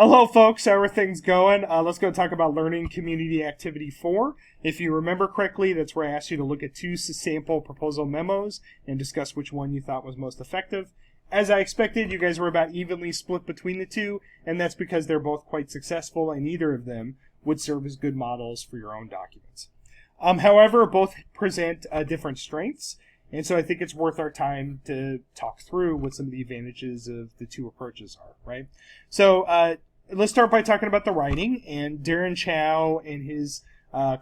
Hello, folks. How are things going? Let's go talk about Learning Community Activity 4. If you remember correctly, that's where I asked you to look at two sample proposal memos and discuss which one you thought was most effective. As I expected, you guys were about evenly split between the two, and that's because they're both quite successful, and either of them would serve as good models for your own documents. However, both present different strengths, and so I think it's worth our time to talk through what some of the advantages of the two approaches are, right? So let's start by talking about the writing, and Darren Chow and his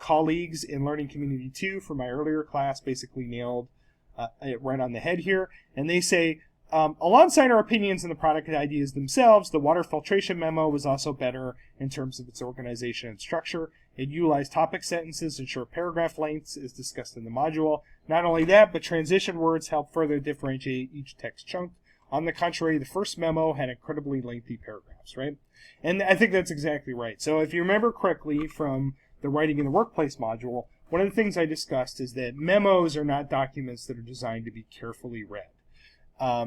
colleagues in Learning Community 2 from my earlier class basically nailed it right on the head here, and they say, alongside our opinions and the product ideas themselves, the water filtration memo was also better in terms of its organization and structure. It utilized topic sentences and short paragraph lengths as discussed in the module. Not only that, but transition words help further differentiate each text chunk. On the contrary, the first memo had incredibly lengthy paragraphs, right? And I think that's exactly right. So if you remember correctly from the Writing in the Workplace module, one of the things I discussed is that memos are not documents that are designed to be carefully read.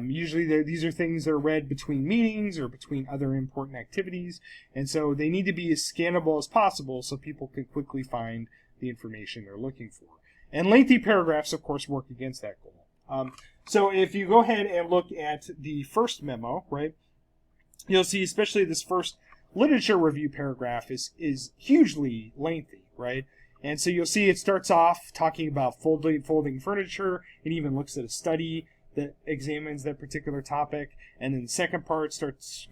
Usually these are things that are read between meetings or between other important activities, and so they need to be as scannable as possible so people can quickly find the information they're looking for. And lengthy paragraphs, of course, work against that goal. So if you go ahead and look at the first memo, right, you'll see especially this first literature review paragraph is hugely lengthy, right? And so you'll see it starts off talking about folding furniture. It even looks at a study that examines that particular topic, and then the second part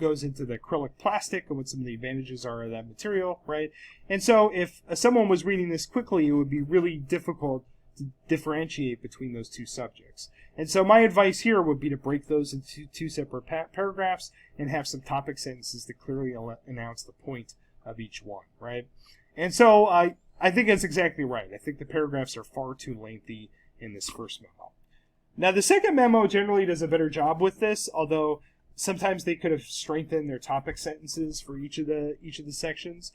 goes into the acrylic plastic and what some of the advantages are of that material, right? And so if someone was reading this quickly, it would be really difficult to differentiate between those two subjects. And so my advice here would be to break those into two separate paragraphs and have some topic sentences to clearly announce the point of each one, right? And so I think that's exactly right. I think the paragraphs are far too lengthy in this first memo. Now, the second memo generally does a better job with this, although sometimes they could have strengthened their topic sentences for each of the sections.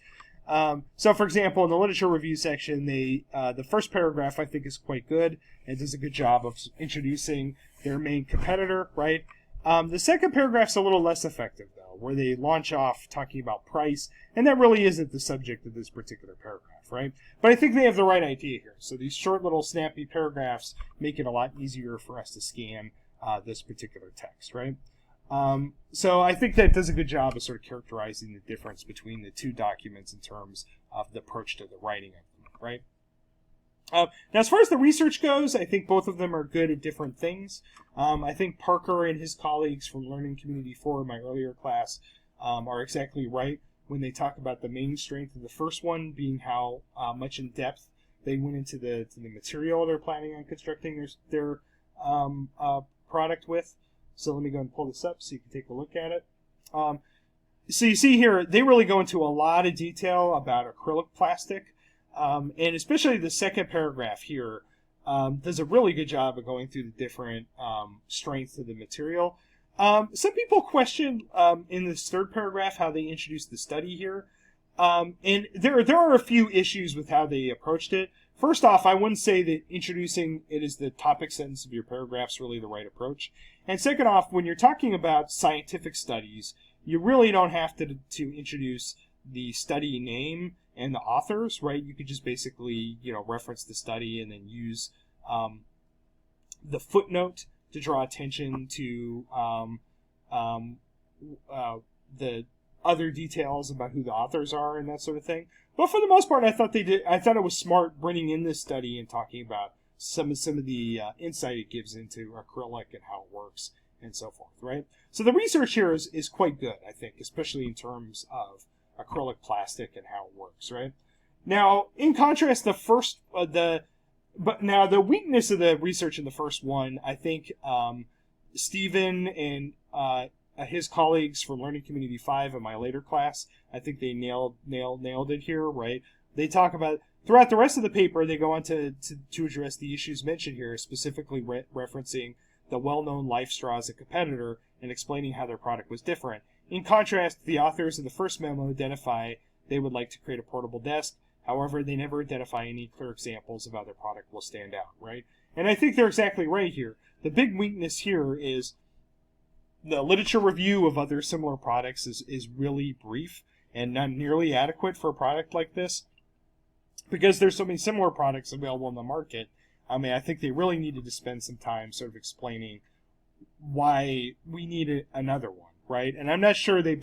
So, for example, in the literature review section, the first paragraph I think is quite good and does a good job of introducing their main competitor, right? The second paragraph's a little less effective, though, where they launch off talking about price, and that really isn't the subject of this particular paragraph, right? But I think they have the right idea here. So these short little snappy paragraphs make it a lot easier for us to scan this particular text, right? So I think that does a good job of sort of characterizing the difference between the two documents in terms of the approach to the writing of them, right? Now, as far as the research goes, I think both of them are good at different things. I think Parker and his colleagues from Learning Community 4 in my earlier class are exactly right when they talk about the main strength of the first one being how much in depth they went into the material they're planning on constructing their product with. So let me go and pull this up so you can take a look at it. So you see here, they really go into a lot of detail about acrylic plastic. And especially the second paragraph here does a really good job of going through the different strengths of the material. Some people question in this third paragraph how they introduced the study here. And there are a few issues with how they approached it. First off, I wouldn't say that introducing it as the topic sentence of your paragraph is really the right approach. And second off, when you're talking about scientific studies, you really don't have to introduce the study name and the authors, right? You could just basically, reference the study and then use the footnote to draw attention to the other details about who the authors are and that sort of thing. But for the most part, I thought it was smart bringing in this study and talking about some of the insight it gives into acrylic and how it works and so forth, right? So the research here is quite good, I think, especially in terms of acrylic plastic and how it works, right? Now, in contrast, the weakness of the research in the first one, I think Stephen and his colleagues from Learning Community 5 in my later class, I think they nailed it here, right? They talk about, throughout the rest of the paper, they go on to address the issues mentioned here, specifically referencing the well-known LifeStraw as a competitor and explaining how their product was different. In contrast, the authors of the first memo identify they would like to create a portable desk. However, they never identify any clear examples of how their product will stand out, right? And I think they're exactly right here. The big weakness here is the literature review of other similar products is really brief and not nearly adequate for a product like this, because there's so many similar products available in the market. I mean, I think they really needed to spend some time sort of explaining why we need another one, right? And I'm not sure they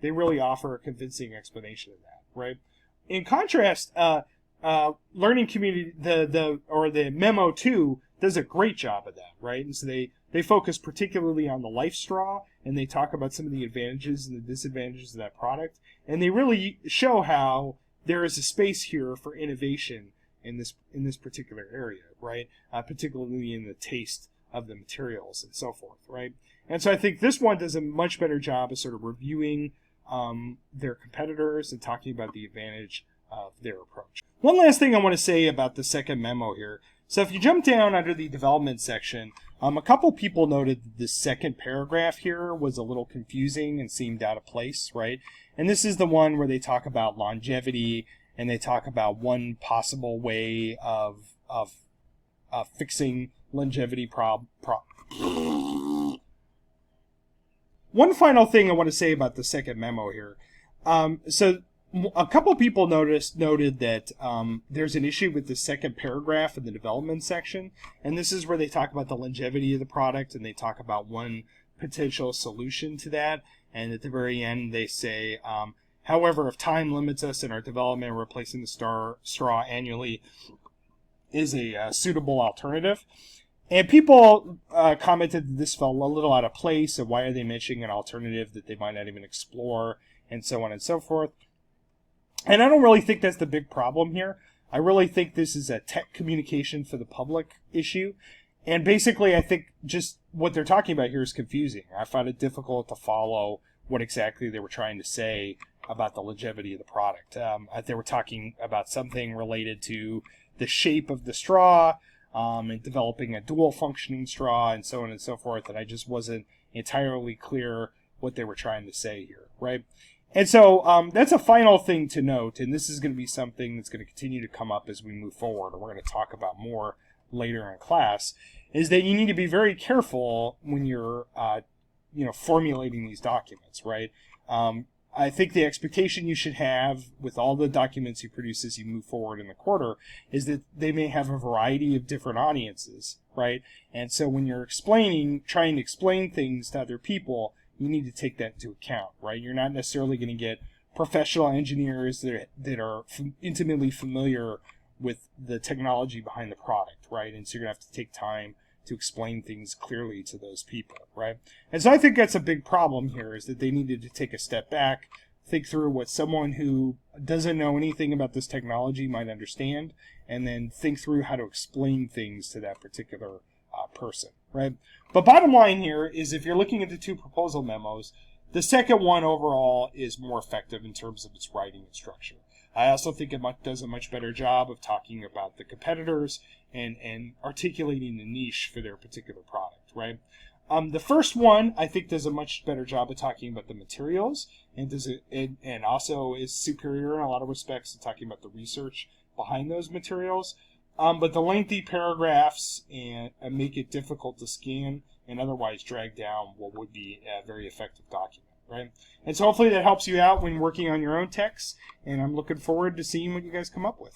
really offer a convincing explanation of that, right? In contrast, Learning Community, the Memo 2 does a great job of that, right? And so they focus particularly on the life straw, and they talk about some of the advantages and the disadvantages of that product, and they really show how there is a space here for innovation in this particular area, right? Particularly in the taste of the materials and so forth, right? And so I think this one does a much better job of sort of reviewing their competitors and talking about the advantage of their approach. One last thing I want to say about the second memo here. So if you jump down under the development section, a couple people noted that the second paragraph here was a little confusing and seemed out of place, right? And this is the one where they talk about longevity, and they talk about one possible way of fixing longevity One final thing I want to say about the second memo here. So a couple people noted that there's an issue with the second paragraph in the development section, and this is where they talk about the longevity of the product, and they talk about one potential solution to that. And at the very end, they say, however, if time limits us in our development, replacing the straw annually is a suitable alternative. And people commented that this felt a little out of place, and why are they mentioning an alternative that they might not even explore, and so on and so forth. And I don't really think that's the big problem here. I really think this is a tech communication for the public issue. And basically, I think just what they're talking about here is confusing. I found it difficult to follow what exactly they were trying to say about the longevity of the product. They were talking about something related to the shape of the straw, and developing a dual functioning straw, and so on and so forth, and I just wasn't entirely clear what they were trying to say here, right? And so that's a final thing to note, and this is going to be something that's going to continue to come up as we move forward, and we're going to talk about more later in class, is that you need to be very careful when you're formulating these documents, right? I think the expectation you should have with all the documents you produce as you move forward in the quarter is that they may have a variety of different audiences, right? And so when you're trying to explain things to other people, you need to take that into account, right? You're not necessarily going to get professional engineers that are intimately familiar with the technology behind the product, right? And so you're going to have to take time to explain things clearly to those people, right? And so I think that's a big problem here, is that they needed to take a step back, think through what someone who doesn't know anything about this technology might understand, and then think through how to explain things to that particular person, right? But bottom line here is, if you're looking at the two proposal memos, the second one overall is more effective in terms of its writing and structure. I also think it does a much better job of talking about the competitors and articulating the niche for their particular product, right? The first one, I think, does a much better job of talking about the materials, and also is superior in a lot of respects to talking about the research behind those materials. But the lengthy paragraphs make it difficult to scan and otherwise drag down what would be a very effective document, right? And so hopefully that helps you out when working on your own text, and I'm looking forward to seeing what you guys come up with.